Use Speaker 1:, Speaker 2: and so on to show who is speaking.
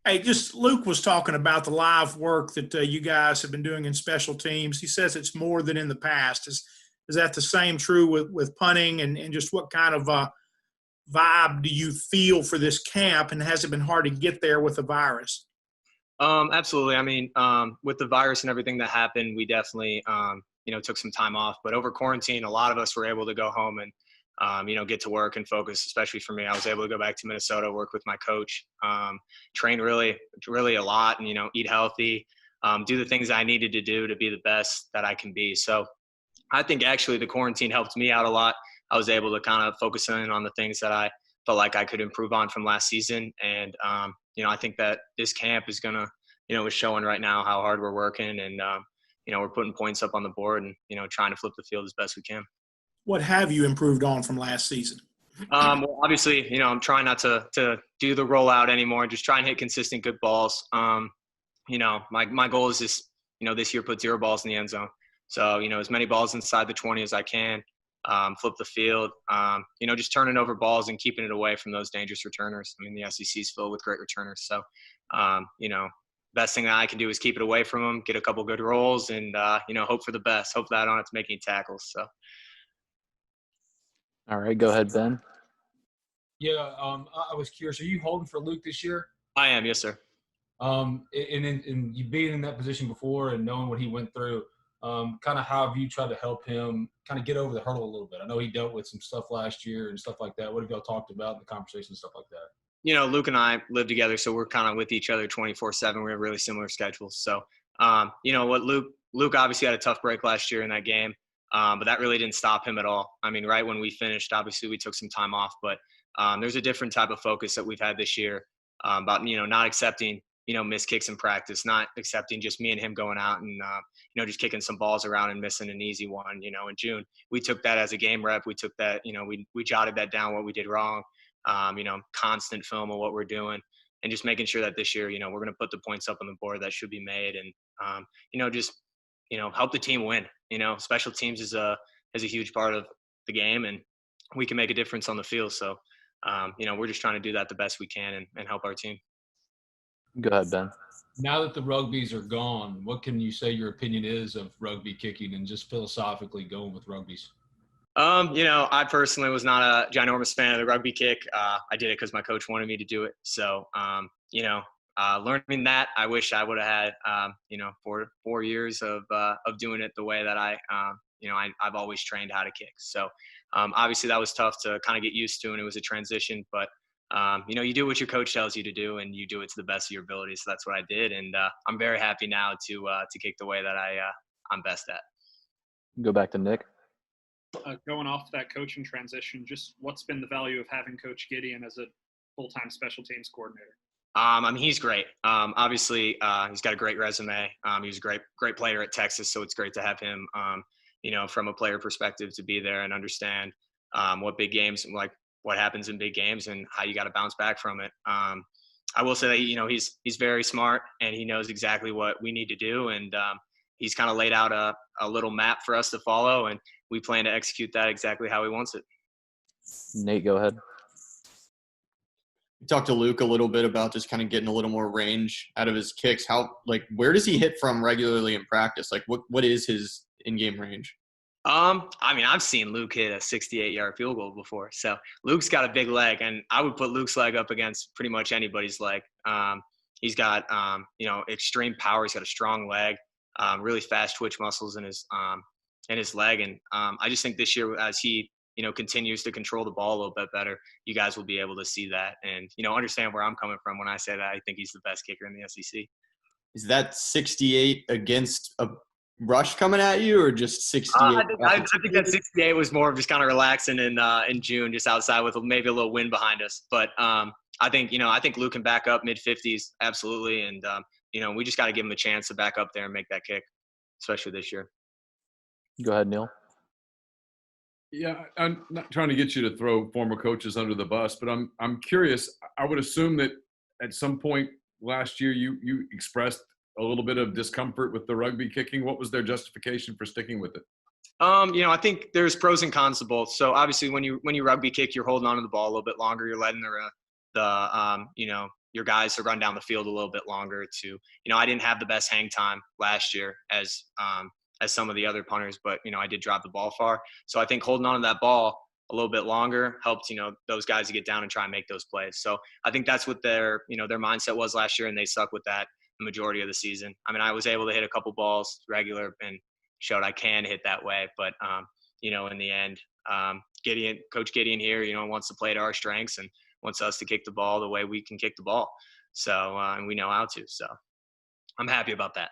Speaker 1: Hey, just Luke was talking about the live work that you guys have been doing in special teams. He says it's more than in the past. Is that the same true with punting and just what kind of vibe do you feel for this camp, and has it been hard to get there with the virus?
Speaker 2: Absolutely. I mean, with the virus and everything that happened, we definitely, took some time off. But over quarantine, a lot of us were able to go home and, get to work and focus. Especially for me, I was able to go back to Minnesota, work with my coach, train really, really a lot, and eat healthy, do the things I needed to do to be the best that I can be. So I think actually the quarantine helped me out a lot. I was able to kind of focus in on the things that I felt like I could improve on from last season. And, I think that this camp is going to, is showing right now how hard we're working and, we're putting points up on the board and, trying to flip the field as best we can.
Speaker 1: What have you improved on from last season?
Speaker 2: Well, obviously, I'm trying not to do the rollout anymore, just try and hit consistent good balls. My goal is just, this year put 0 balls in the end zone. So, as many balls inside the 20 as I can, flip the field, just turning over balls and keeping it away from those dangerous returners. I mean, the SEC is filled with great returners. So, best thing that I can do is keep it away from them, get a couple good rolls, and, hope for the best. Hope that I don't have to make any tackles. So.
Speaker 3: All right, go ahead, Ben.
Speaker 4: Yeah, I was curious. Are you holding for Luke this year?
Speaker 2: I am, yes, sir.
Speaker 4: And you being in that position before and knowing what he went through, kind of how have you tried to help him kind of get over the hurdle a little bit? I know he dealt with some stuff last year and stuff like that. What have y'all talked about in the conversation and stuff like that?
Speaker 2: Luke and I live together, so we're kind of with each other 24/7. We have really similar schedules. So, what Luke obviously had a tough break last year in that game, but that really didn't stop him at all. I mean, right when we finished, obviously we took some time off, but there's a different type of focus that we've had this year about, not accepting, missed kicks in practice, not accepting just me and him going out and, just kicking some balls around and missing an easy one, in June. We took that as a game rep. We took that, we jotted that down, what we did wrong, constant film of what we're doing and just making sure that this year, we're going to put the points up on the board that should be made and, just, help the team win. Special teams is a huge part of the game and we can make a difference on the field. So, we're just trying to do that the best we can and help our team.
Speaker 3: Go ahead, Ben.
Speaker 4: Now that the rugbies are gone, what can you say your opinion is of rugby kicking and just philosophically going with rugbies?
Speaker 2: I personally was not a ginormous fan of the rugby kick. I did it because my coach wanted me to do it. So, learning that, I wish I would have had, 4 years of doing it the way that I've always trained how to kick. So, obviously that was tough to kind of get used to, and it was a transition. But you do what your coach tells you to do, and you do it to the best of your ability. So that's what I did, and I'm very happy now to kick the way that I'm best at.
Speaker 3: Go back to Nick.
Speaker 5: Going off that coaching transition, just what's been the value of having Coach Gideon as a full-time special teams coordinator?
Speaker 2: He's great. Obviously, he's got a great resume. He was a great player at Texas, so it's great to have him, from a player perspective, to be there and understand what big games, like what happens in big games and how you got to bounce back from it. I will say that, he's very smart and he knows exactly what we need to do. And he's kind of laid out a little map for us to follow, and we plan to execute that exactly how he wants it.
Speaker 3: Nate, go ahead.
Speaker 6: We talked to Luke a little bit about just kind of getting a little more range out of his kicks. Where does he hit from regularly in practice? Like what is his in-game range?
Speaker 2: I've seen Luke hit a 68-yard field goal before. So Luke's got a big leg, and I would put Luke's leg up against pretty much anybody's leg. He's got, extreme power. He's got a strong leg, really fast twitch muscles in his leg. And I just think this year, as he, continues to control the ball a little bit better, you guys will be able to see that and, understand where I'm coming from when I say that I think he's the best kicker in the SEC.
Speaker 6: Is that 68 against a rush coming at you, or just 68?
Speaker 2: I think that 68 was more of just kind of relaxing in June, just outside with maybe a little wind behind us. But I think Luke can back up mid-50s, absolutely. And, we just got to give him a chance to back up there and make that kick, especially this year.
Speaker 3: Go ahead, Neil.
Speaker 7: Yeah, I'm not trying to get you to throw former coaches under the bus, but I'm curious. I would assume that at some point last year you expressed a little bit of discomfort with the rugby kicking. What was their justification for sticking with it?
Speaker 2: I think there's pros and cons to both. So obviously when you rugby kick, you're holding onto the ball a little bit longer. You're letting your guys to run down the field a little bit longer. To, you know, I didn't have the best hang time last year as some of the other punters, but, you know, I did drive the ball far. So I think holding on to that ball a little bit longer helped, you know, those guys to get down and try and make those plays. So I think that's what their, you know, their mindset was last year, and they stuck with that the majority of the season. I mean, I was able to hit a couple balls regular and showed I can hit that way, but you know, in the end, Coach Gideon here, you know, wants to play to our strengths and wants us to kick the ball the way we can kick the ball. So and we know how to. So I'm happy about that.